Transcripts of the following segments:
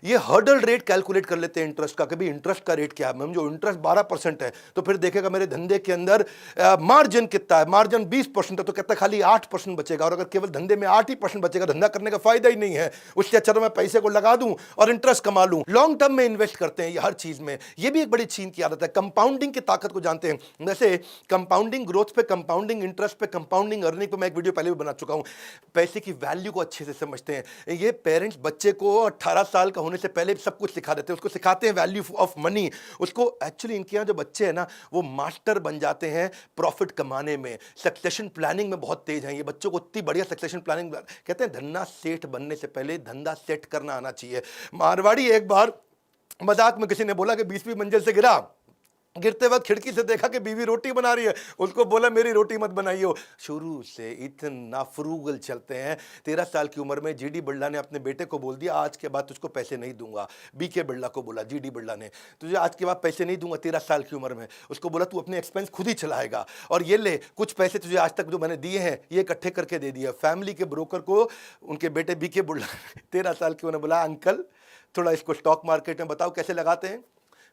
ये hurdle rate calculate कर लेते हैं इंटरेस्ट का, कभी इंटरेस्ट का रेट क्या है। मैम जो इंटरेस्ट 12% है तो फिर देखेगा मेरे धंधे के अंदर मार्जिन कितना है, मार्जिन 20% है तो कहता है खाली 8% बचेगा। और अगर केवल धंधे में 8% बचेगा, धंधा करने का फायदा ही नहीं है। उससे अच्छा तो मैं पैसे को लगा दूं और इंटरेस्ट कमा लूं। लॉन्ग टर्म में इन्वेस्ट करते हैं ये हर चीज में। ये भी एक बड़ी चीन की आदत है। कंपाउंडिंग की ताकत को जानते हैं, जैसे कंपाउंडिंग ग्रोथ पे, कंपाउंडिंग इंटरेस्ट पे, कंपाउंडिंग अर्निंग पे मैं एक वीडियो पहले भी बना चुका हूं। पैसे की वैल्यू को अच्छे से समझते हैं ये पेरेंट्स। बच्चे को 18 साल का होने से पहले सब कुछ सिखा देते हैं, उसको सिखाते हैं वैल्यू ऑफ मनी। उसको एक्चुअली इनके यहाँ जो बच्चे हैं ना वो मास्टर बन जाते हैं प्रॉफिट कमाने में, सक्सेशन प्लानिंग में बहुत तेज हैं ये। बच्चों को इतनी बढ़िया सक्सेशन प्लानिंग, कहते हैं धन्ना सेठ बनने से पहले धंधा सेट करना आना चाहिए। मारवाड़ी एक बार मजाक में किसी ने बोला कि 20वीं मंजिल से गिरा, गिरते वक्त खिड़की से देखा कि बीवी रोटी बना रही है, उसको बोला मेरी रोटी मत बनाइयो। शुरू से इतना फ्रूगल चलते हैं। 13 साल की उम्र में जीडी बिरला ने अपने बेटे को बोल दिया आज के बाद तुझको पैसे नहीं दूंगा। बीके बिरला को बोला, जीडी बिरला ने, तुझे आज के बाद पैसे नहीं दूंगा। 13 साल की उम्र में उसको बोला तू अपने एक्सपेंस खुद ही चलाएगा और ये ले कुछ पैसे तुझे आज तक जो मैंने दिए हैं ये इकट्ठे करके दे दिया। फैमिली के ब्रोकर को उनके बेटे बीके बिरला 13 साल की उन्होंने बोला अंकल थोड़ा इसको स्टॉक मार्केट में बताओ कैसे लगाते हैं।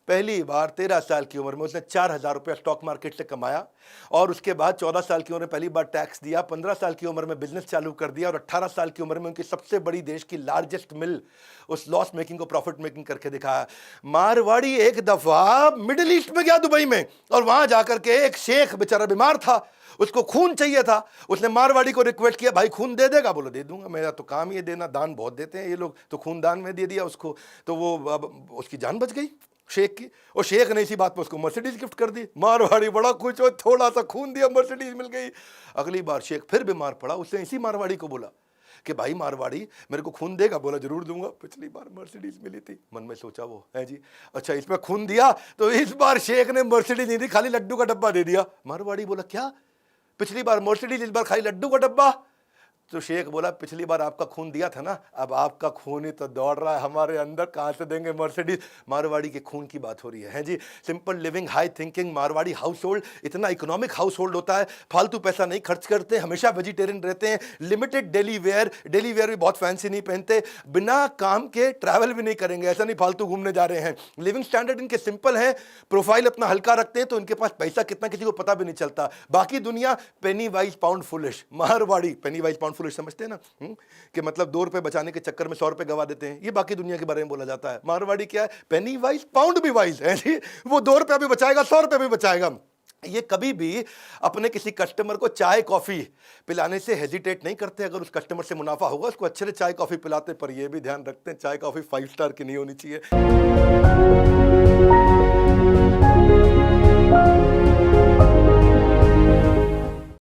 पहली बार 13 साल की उम्र में उसने 4,000 रुपया स्टॉक मार्केट से कमाया और उसके बाद 14 साल की उम्र में पहली बार टैक्स दिया, 15 साल की उम्र में बिजनेस चालू कर दिया और 18 साल की उम्र में उनकी सबसे बड़ी देश की लार्जेस्ट मिल उस लॉस मेकिंग को प्रॉफिट मेकिंग करके दिखाया। मारवाड़ी एक दफा मिडिल ईस्ट में गया दुबई में और वहां जाकर के एक शेख बेचारा बीमार था, उसको खून चाहिए था। उसने मारवाड़ी को रिक्वेस्ट किया भाई खून दे देगा? बोलो दे दूंगा, मेरा तो काम ही देना, दान बहुत देते हैं ये लोग। तो खून दान में दे दिया उसको, तो वो अब उसकी जान बच गई शेख की। और शेख ने इसी बात पर उसको मर्सिडीज गिफ्ट कर दी। मारवाड़ी बड़ा खुश हो, थोड़ा सा खून दिया मर्सिडीज मिल गई। अगली बार शेख फिर बीमार पड़ा, उसने इसी मारवाड़ी को बोला कि भाई मारवाड़ी मेरे को खून देगा? बोला जरूर दूंगा, पिछली बार मर्सिडीज मिली थी। मन में सोचा वो है जी, अच्छा इसमें खून दिया तो इस बार शेख ने मर्सिडीज नहीं दी, खाली लड्डू का डब्बा दे दिया। मारवाड़ी बोला क्या, पिछली बार मर्सिडीज इस बार खाली लड्डू का डब्बा? तो शेख बोला पिछली बार आपका खून दिया था ना, अब आपका खून ही तो दौड़ रहा है हमारे अंदर, कहां से देंगे मर्सिडीज? मारवाड़ी के खून की बात हो रही है जी। Simple living, high thinking. Marwari household इतना इकोनॉमिक हाउस होल्ड होता है, फालतू पैसा नहीं खर्च करते, हमेशा वेजिटेरियन रहते हैं, लिमिटेड डेली वेयर भी बहुत फैंसी नहीं पहनते, बिना काम के ट्रैवल भी नहीं करेंगे, ऐसा नहीं फालतू घूमने जा रहे हैं। लिविंग स्टैंडर्ड इनके सिंपल है, प्रोफाइल अपना हल्का रखते हैं तो इनके पास पैसा कितना किसी को पता भी नहीं चलता। बाकी दुनिया पेनी वाइज पाउंड फुलिश, मारवाड़ी पेनी वाइज पाउंड फुलिश समझते हैं ना, कि मतलब 2 रुपए बचाने के चक्कर में 100 रुपए गवा देते हैं। ये बाकी दुनिया के बारे में बोला जाता है। मारवाड़ी क्या है, पेनी वाइज पाउंड भी वाइज है जी। वो 2 रुपया भी बचाएगा, 100 रुपए भी बचाएगा। ये कभी भी अपने किसी कस्टमर को चाय कॉफी पिलाने से हेजिटेट नहीं करते। अगर उस कस्टमर से मुनाफा होगा उसको अच्छे से चाय कॉफी पिलाते, पर ये भी ध्यान रखते हैं चाय कॉफी 5 स्टार की नहीं होनी चाहिए।